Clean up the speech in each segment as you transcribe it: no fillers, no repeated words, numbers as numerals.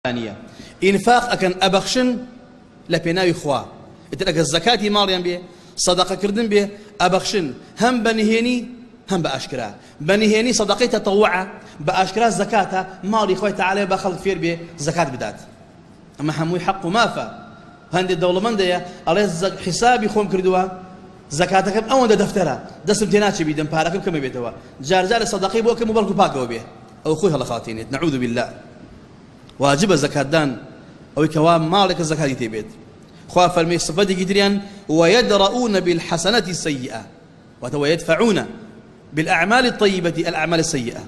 ثانية إنفاق أكن أبخشن لبناوي خوا إتلقى الزكاة ماليا به صدقة كردن به أبخشن هم بنهيني هم بأشكرا بنهيني صدقة تطوعة بأشكرا زكاة مالي خوي تعالى بخلق فير به زكاة بدات أما هموي حق مافا هندي الدولة من ديا عليه حسابي خوم كردوا زكاتكم أو دفترها دسم تناتي بيدم باركم كم بيتوا جار صدقي بوكم مبارك باقوا به أو خوي هلا خاطيني نعوذ بالله واجب الزكاة دان أو كوام مالك الزكاة تبيت خوا فرمي صفدي جدريان ويدرؤون بالحسنة السيئة ويدفعون بالأعمال الطيبة الأعمال السيئة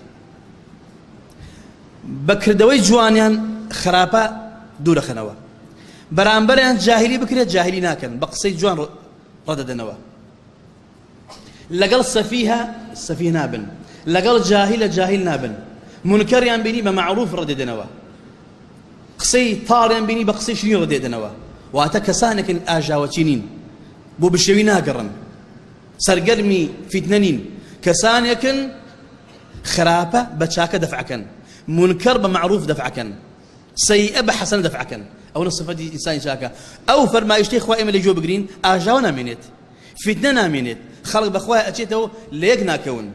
بكر دوي جوانيان خرابة دور خنوا برامبريان جاهلي بكرة جاهلي ناكن بقصي جوان ردد نوا لقل سفيه نابن لقل جاهل نابن منكر يان بيني بمعروف ردد نوا قصي طاريان بيني بقصي شنو ردد نوا واتكسانك آجاوتينين بو بشوي ناقرن سرقرمي فتنانين كسانك خرابة بتشاك دفعكن منكر بمعروف دفعكن سيئة بحسن دفعكن أو نصف دي إنسان شاكا أو فرما يشتي خوائم اللي جو بقرين آجاونا منت فتننا منت خلق بخواه أتيته ليقنا كون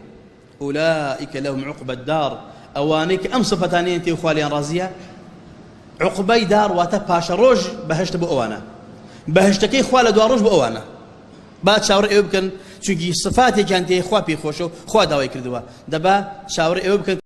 أولئك لهم عقبى الدار أوانيك أم صفتانين انتي وخواليان رازية عقبى دار واتا باشا روج بهشت بو أوانا بهشتكي خوال دوار روج بو أوانا بعد شاور إيو بكن چونكي صفاتي كانتي خوا بي خوشو خوا داوي كردوا دبا شاور إيو بكن